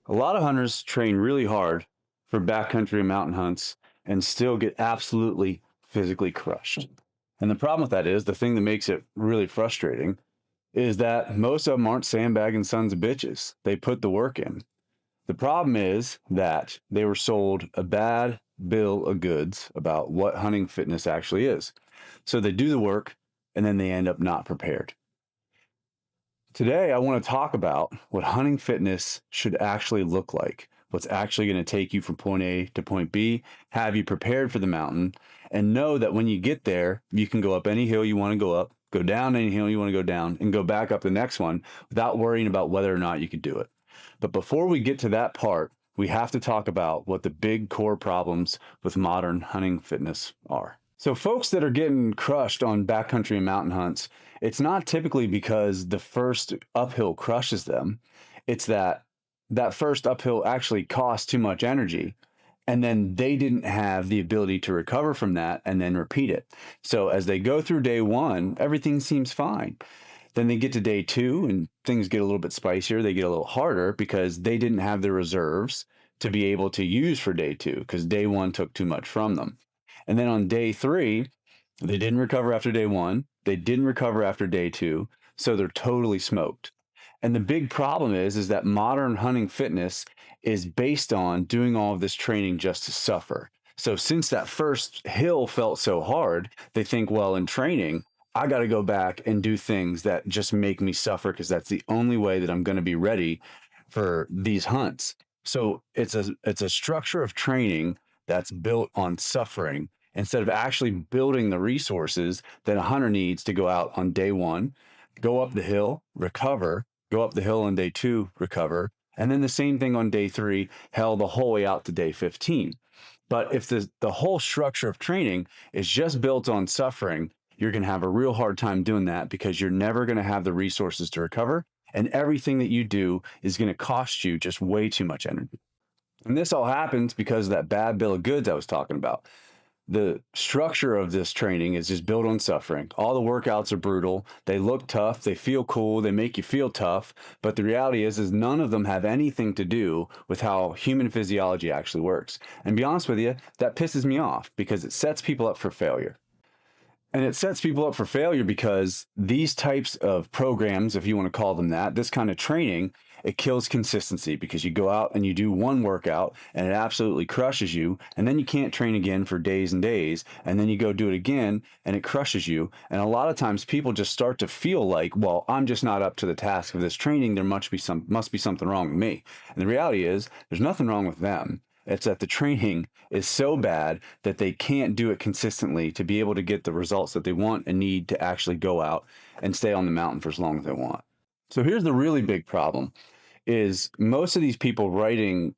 A lot of hunters train really hard for backcountry and mountain hunts and still get absolutely physically crushed. And the problem with that is the thing that makes it really frustrating is that most of them aren't sandbagging sons of bitches. They put the work in. The problem is that they were sold a bad bill of goods about what hunting fitness actually is. So they do the work and then they end up not prepared. Today, I want to talk about what hunting fitness should actually look like, what's actually going to take you from point A to point B, have you prepared for the mountain, and know that when you get there, you can go up any hill you want to go up, go down any hill you want to go down, and go back up the next one without worrying about whether or not you could do it. But before we get to that part, we have to talk about what the big core problems with modern hunting fitness are. So folks that are getting crushed on backcountry and mountain hunts, it's not typically because the first uphill crushes them. It's that that first uphill actually costs too much energy. And then they didn't have the ability to recover from that and then repeat it. So as they go through day one, everything seems fine. Then they get to day two and things get a little bit spicier. They get a little harder because they didn't have the reserves to be able to use for day two because day one took too much from them. And then on day three, they didn't recover after day one. They didn't recover after day two. So they're totally smoked. And the big problem is that modern hunting fitness is based on doing all of this training just to suffer. So since that first hill felt so hard, they think, well, in training, I got to go back and do things that just make me suffer because that's the only way that I'm going to be ready for these hunts. So it's a structure of training that's built on suffering instead of actually building the resources that a hunter needs to go out on day one, go up the hill, recover, go up the hill on day two, recover, and then the same thing on day three, hell, the whole way out to day 15. But if the whole structure of training is just built on suffering, you're going to have a real hard time doing that because you're never going to have the resources to recover. And everything that you do is going to cost you just way too much energy. And this all happens because of that bad bill of goods I was talking about. The structure of this training is just built on suffering. All the workouts are brutal. They look tough. They feel cool. They make you feel tough. But the reality is none of them have anything to do with how human physiology actually works. And to be honest with you, that pisses me off because it sets people up for failure. And it sets people up for failure because these types of programs, if you want to call them that, this kind of training, it kills consistency because you go out and you do one workout and it absolutely crushes you. And then you can't train again for days and days. And then you go do it again and it crushes you. And a lot of times people just start to feel like, well, I'm just not up to the task of this training. There must be something wrong with me. And the reality is there's nothing wrong with them. It's that the training is so bad that they can't do it consistently to be able to get the results that they want and need to actually go out and stay on the mountain for as long as they want. So here's the really big problem is most of these people writing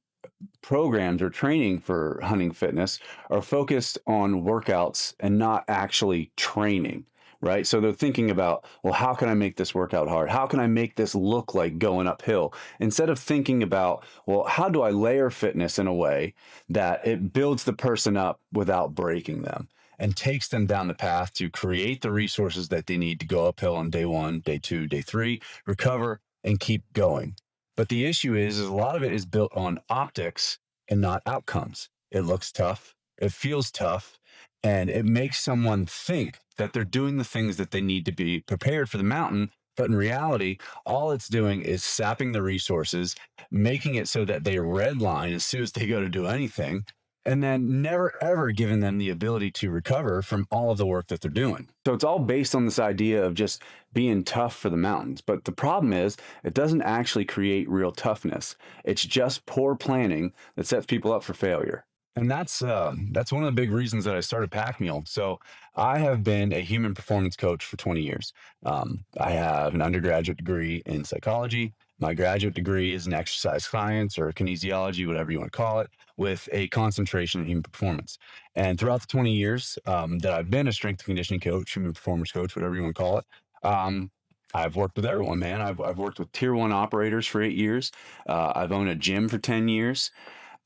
programs or training for hunting fitness are focused on workouts and not actually training, right? So they're thinking about, well, how can I make this workout hard? How can I make this look like going uphill? Instead of thinking about, well, how do I layer fitness in a way that it builds the person up without breaking them and takes them down the path to create the resources that they need to go uphill on day one, day two, day three, recover, and keep going. But the issue is a lot of it is built on optics and not outcomes. It looks tough, it feels tough, and it makes someone think that they're doing the things that they need to be prepared for the mountain. But in reality, all it's doing is sapping the resources, making it so that they redline as soon as they go to do anything, and then never ever giving them the ability to recover from all of the work that they're doing. So it's all based on this idea of just being tough for the mountains. But the problem is it doesn't actually create real toughness. It's just poor planning that sets people up for failure. And that's one of the big reasons that I started Packmule. So I have been a human performance coach for 20 years. I have an undergraduate degree in psychology. My graduate degree is in exercise science or kinesiology, whatever you want to call it, with a concentration in human performance. And throughout the 20 years that I've been a strength and conditioning coach, human performance coach, whatever you want to call it, I've worked with everyone, man. I've worked with tier one operators for 8 years. I've owned a gym for 10 years.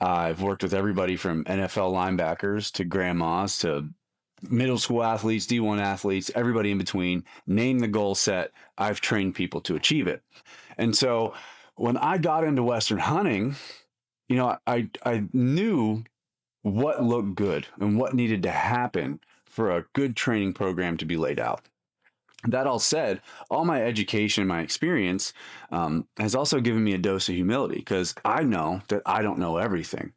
I've worked with everybody from NFL linebackers to grandmas to middle school athletes, D1 athletes, everybody in between. Name the goal set. I've trained people to achieve it. And so when I got into Western hunting, I knew what looked good and what needed to happen for a good training program to be laid out. That all said, all my education, my experience has also given me a dose of humility because I know that I don't know everything.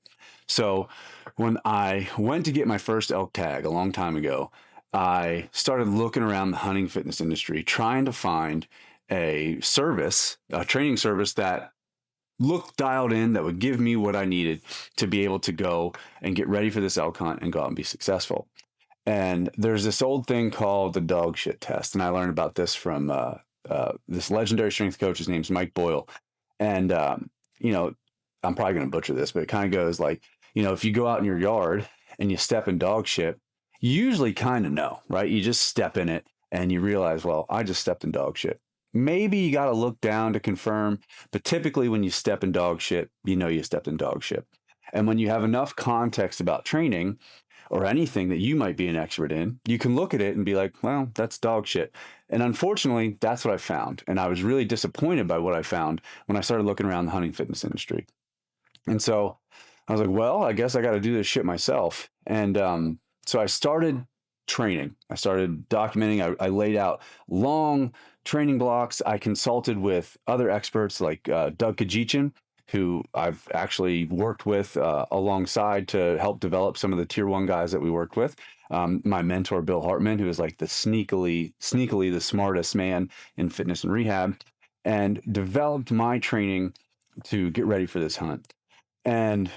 So when I went to get my first elk tag a long time ago, I started looking around the hunting fitness industry, trying to find a service, a training service that looked dialed in, that would give me what I needed to be able to go and get ready for this elk hunt and go out and be successful. And there's this old thing called the dog shit test. And I learned about this from this legendary strength coach. His name's Mike Boyle. And, you know, I'm probably going to butcher this, but it kind of goes like, if you go out in your yard and you step in dog shit, you usually kind of know, right? You just step in it and you realize, well, I just stepped in dog shit. Maybe you got to look down to confirm, but typically when you step in dog shit, you stepped in dog shit. And when you have enough context about training, or anything that you might be an expert in, you can look at it and be like, well, that's dog shit. And unfortunately, that's what I found. And I was really disappointed by what I found when I started looking around the hunting fitness industry. And so I was like, well, I guess I got to do this shit myself. And so I started training. I started documenting. I laid out long training blocks. I consulted with other experts like Doug Kajichin, who I've actually worked with alongside to help develop some of the tier one guys that we worked with. My mentor, Bill Hartman, who is like the sneakily the smartest man in fitness and rehab, and developed my training to get ready for this hunt. And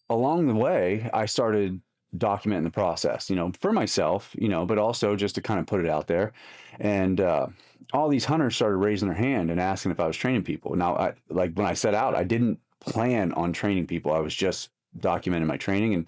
along the way, I started documenting the process, for myself, but also just to kind of put it out there. And all these hunters started raising their hand and asking if I was training people. Now, when I set out, I didn't plan on training people. I was just documenting my training. And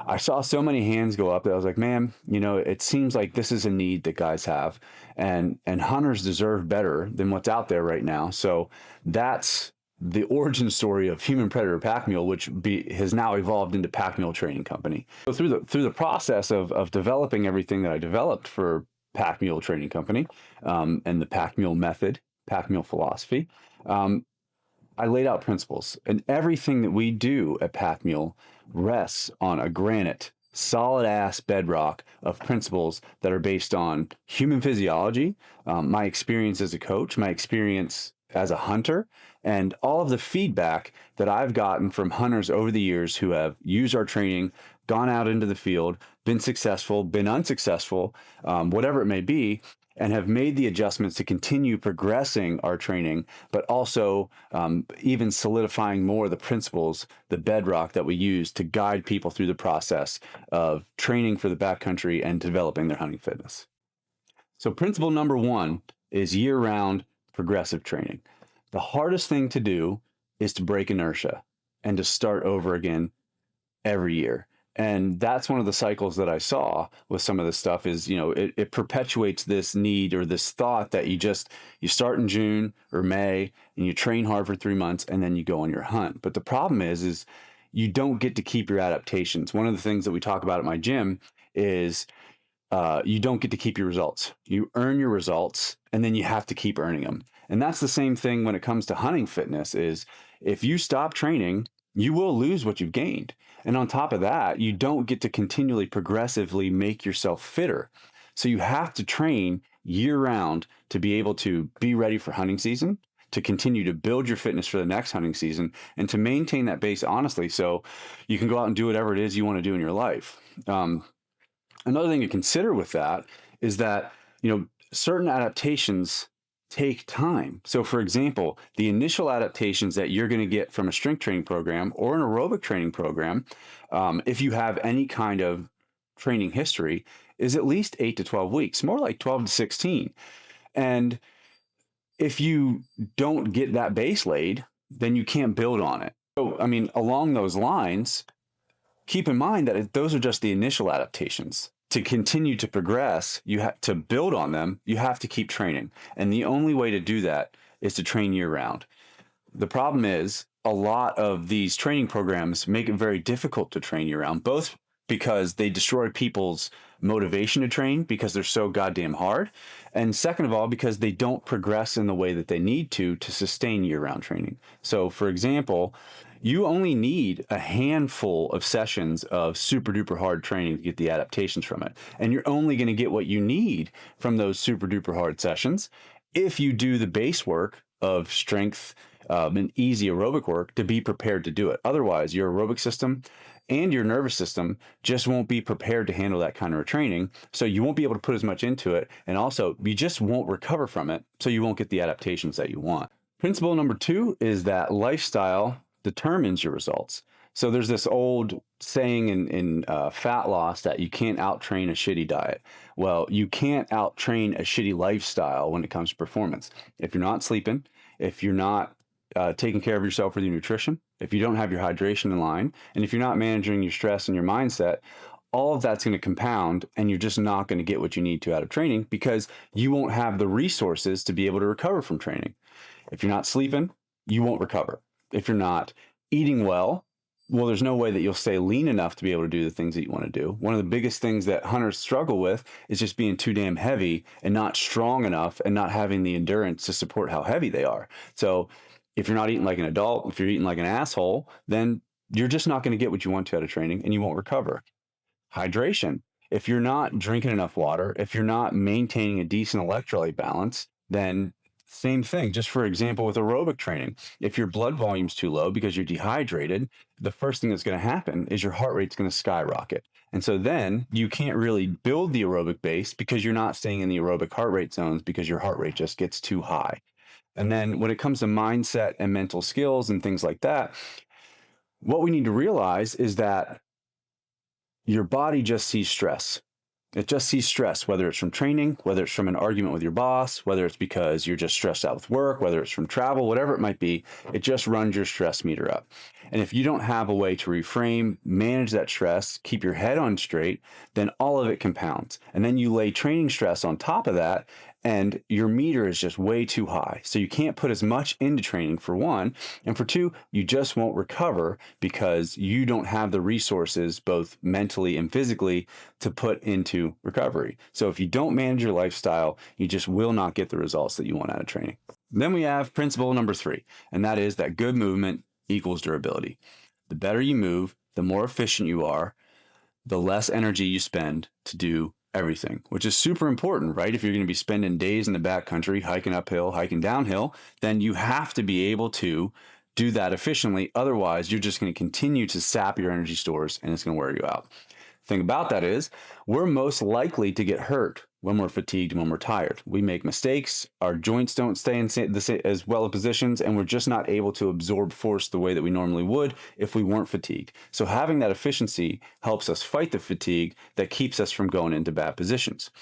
I saw so many hands go up that I was like, man, it seems like this is a need that guys have, and hunters deserve better than what's out there right now. So that's the origin story of Human Predator Packmule, which has now evolved into Packmule Training Company. So through the process of developing everything that I developed for Packmule Training Company, and the Packmule method, Packmule philosophy, I laid out principles, and everything that we do at Packmule rests on a granite, solid ass bedrock of principles that are based on human physiology, my experience as a coach, my experience as a hunter, and all of the feedback that I've gotten from hunters over the years who have used our training, gone out into the field, been successful, been unsuccessful, whatever it may be, and have made the adjustments to continue progressing our training, but also even solidifying more the principles, the bedrock that we use to guide people through the process of training for the backcountry and developing their hunting fitness. So principle number one is year-round progressive training. The hardest thing to do is to break inertia and to start over again every year. And that's one of the cycles that I saw with some of this stuff is, it perpetuates this need or this thought that you start in June or May and you train hard for 3 months and then you go on your hunt. But the problem is you don't get to keep your adaptations. One of the things that we talk about at my gym is you don't get to keep your results. You earn your results and then you have to keep earning them. And that's the same thing when it comes to hunting fitness is if you stop training, you will lose what you've gained. And on top of that, you don't get to continually progressively make yourself fitter. So you have to train year round to be able to be ready for hunting season, to continue to build your fitness for the next hunting season, and to maintain that base honestly so you can go out and do whatever it is you want to do in your life. Another thing to consider with that is that, certain adaptations take time. So for example, the initial adaptations that you're going to get from a strength training program or an aerobic training program, if you have any kind of training history, is at least 8 to 12 weeks, more like 12 to 16. And if you don't get that base laid, then you can't build on it. So, along those lines, keep in mind that those are just the initial adaptations. To continue to progress, you have to build on them. You have to keep training. And the only way to do that is to train year round. The problem is a lot of these training programs make it very difficult to train year round, both because they destroy people's motivation to train because they're so goddamn hard. And second of all, because they don't progress in the way that they need to sustain year-round training. So for example, you only need a handful of sessions of super duper hard training to get the adaptations from it. And you're only going to get what you need from those super duper hard sessions if you do the base work of strength and easy aerobic work to be prepared to do it. Otherwise, your aerobic system and your nervous system just won't be prepared to handle that kind of training. So you won't be able to put as much into it. And also, you just won't recover from it. So you won't get the adaptations that you want. Principle number 2 is that lifestyle determines your results. So there's this old saying in fat loss that you can't out-train a shitty diet. Well, you can't out-train a shitty lifestyle when it comes to performance. If you're not sleeping, if you're not taking care of yourself with your nutrition, if you don't have your hydration in line, and if you're not managing your stress and your mindset, all of that's going to compound and you're just not going to get what you need to out of training because you won't have the resources to be able to recover from training. If you're not sleeping, you won't recover. If you're not eating well, there's no way that you'll stay lean enough to be able to do the things that you want to do. One of the biggest things that hunters struggle with is just being too damn heavy and not strong enough and not having the endurance to support how heavy they are. So if you're not eating like an adult, if you're eating like an asshole, then you're just not going to get what you want to out of training and you won't recover. Hydration. If you're not drinking enough water, if you're not maintaining a decent electrolyte balance, then same thing. Just for example, with aerobic training, if your blood volume's too low because you're dehydrated, the first thing that's going to happen is your heart rate's going to skyrocket. And so then you can't really build the aerobic base because you're not staying in the aerobic heart rate zones because your heart rate just gets too high. And then when it comes to mindset and mental skills and things like that, what we need to realize is that your body just sees stress. It just sees stress, whether it's from training, whether it's from an argument with your boss, whether it's because you're just stressed out with work, whether it's from travel, whatever it might be, it just runs your stress meter up. And if you don't have a way to reframe, manage that stress, keep your head on straight, then all of it compounds. And then you lay training stress on top of that, and your meter is just way too high. So you can't put as much into training, for one. And for two, you just won't recover because you don't have the resources, both mentally and physically, to put into recovery. So if you don't manage your lifestyle, you just will not get the results that you want out of training. Then we have principle number 3, and that is that good movement equals durability. The better you move, the more efficient you are, the less energy you spend to do everything, which is super important, right? If you're going to be spending days in the backcountry, hiking uphill, hiking downhill, then you have to be able to do that efficiently. Otherwise, you're just going to continue to sap your energy stores and it's going to wear you out. The thing about that is we're most likely to get hurt when we're fatigued and when we're tired. We make mistakes, our joints don't stay in as well positions, and we're just not able to absorb force the way that we normally would if we weren't fatigued. So having that efficiency helps us fight the fatigue that keeps us from going into bad positions.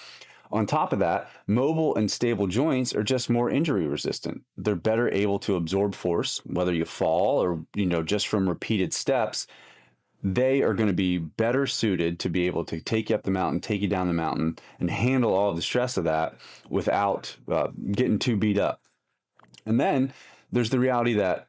On top of that, mobile and stable joints are just more injury resistant. They're better able to absorb force, whether you fall or, just from repeated steps. They are going to be better suited to be able to take you up the mountain, take you down the mountain, and handle all of the stress of that without getting too beat up. And then there's the reality that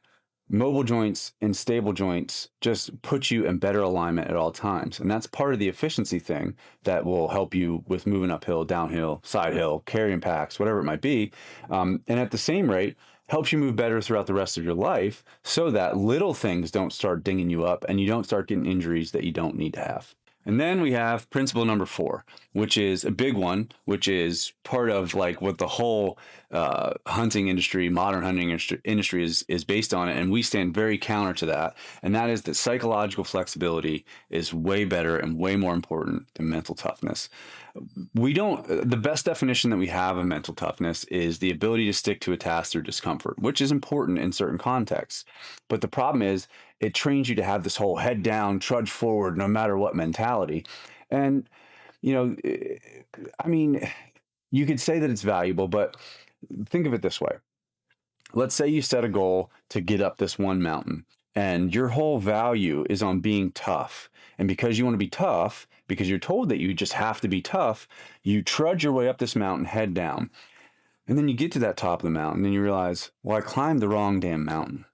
mobile joints and stable joints just put you in better alignment at all times. And that's part of the efficiency thing that will help you with moving uphill, downhill, side hill, carrying packs, whatever it might be. And at the same rate, helps you move better throughout the rest of your life so that little things don't start dinging you up and you don't start getting injuries that you don't need to have. And then we have principle number 4, which is a big one, which is part of like what the whole hunting industry, modern hunting industry is based on it. And we stand very counter to that. And that is that psychological flexibility is way better and way more important than mental toughness. The best definition that we have of mental toughness is the ability to stick to a task through discomfort, which is important in certain contexts. But the problem is it trains you to have this whole head down, trudge forward, no matter what mentality. And, you could say that it's valuable, but think of it this way. Let's say you set a goal to get up this one mountain and your whole value is on being tough. And because you want to be tough, because you're told that you just have to be tough, you trudge your way up this mountain head down. And then you get to that top of the mountain and you realize, well, I climbed the wrong damn mountain.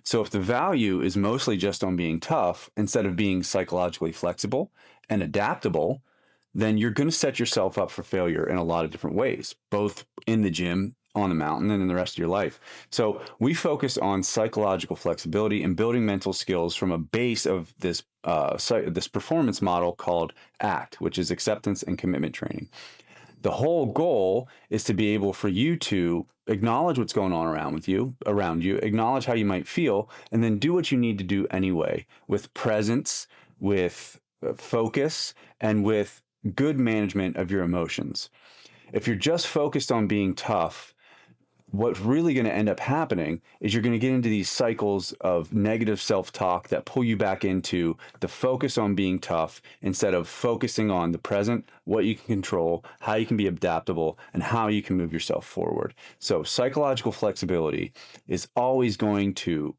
So if the value is mostly just on being tough instead of being psychologically flexible and adaptable, then you're going to set yourself up for failure in a lot of different ways, both in the gym, on the mountain, and in the rest of your life. So we focus on psychological flexibility and building mental skills from a base of this performance model called ACT, which is acceptance and commitment training. The whole goal is to be able for you to acknowledge what's going on around you, acknowledge how you might feel, and then do what you need to do anyway, with presence, with focus, and with good management of your emotions. If you're just focused on being tough, what's really going to end up happening is you're going to get into these cycles of negative self-talk that pull you back into the focus on being tough instead of focusing on the present, what you can control, how you can be adaptable, and how you can move yourself forward. So psychological flexibility is always going to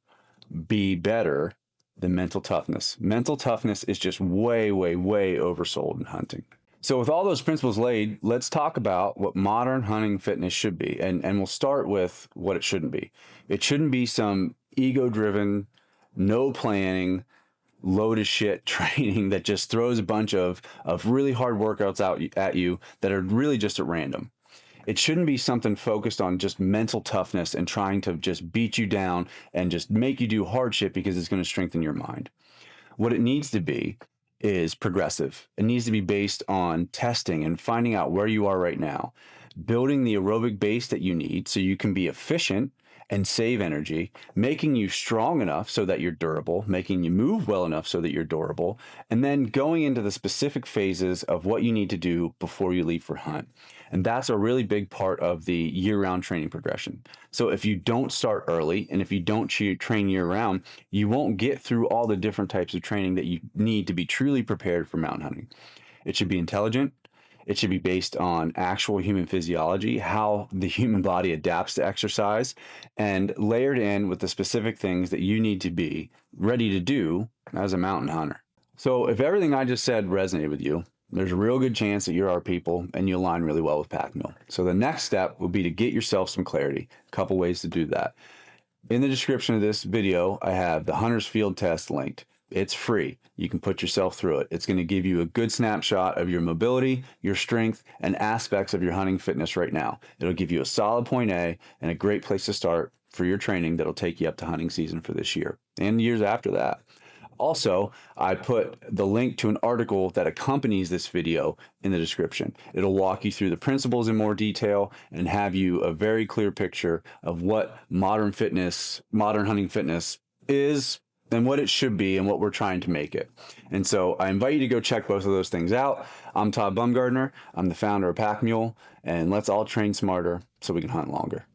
be better than mental toughness. Mental toughness is just way, way, way oversold in hunting. So with all those principles laid, let's talk about what modern hunting fitness should be. And we'll start with what it shouldn't be. It shouldn't be some ego-driven, no planning, load of shit training that just throws a bunch of really hard workouts out at you that are really just at random. It shouldn't be something focused on just mental toughness and trying to just beat you down and just make you do hard shit because it's going to strengthen your mind. What it needs to be is progressive. It needs to be based on testing and finding out where you are right now, building the aerobic base that you need so you can be efficient and save energy, making you strong enough so that you're durable, making you move well enough so that you're durable, and then going into the specific phases of what you need to do before you leave for hunt. And that's a really big part of the year-round training progression. So if you don't start early and if you don't train year-round, you won't get through all the different types of training that you need to be truly prepared for mountain hunting. It should be intelligent. It should be based on actual human physiology, how the human body adapts to exercise, and layered in with the specific things that you need to be ready to do as a mountain hunter. So if everything I just said resonated with you, there's a real good chance that you're our people and you align really well with Packmule. So the next step would be to get yourself some clarity. A couple ways to do that. In the description of this video, I have the Hunter's Field Test linked. It's free. You can put yourself through it. It's going to give you a good snapshot of your mobility, your strength, and aspects of your hunting fitness right now. It'll give you a solid point A and a great place to start for your training that'll take you up to hunting season for this year and years after that. Also, I put the link to an article that accompanies this video in the description. It'll walk you through the principles in more detail and have you a very clear picture of what modern hunting fitness is and what it should be and what we're trying to make it. And so I invite you to go check both of those things out. I'm Todd Bumgardner. I'm the founder of Packmule, and let's all train smarter so we can hunt longer.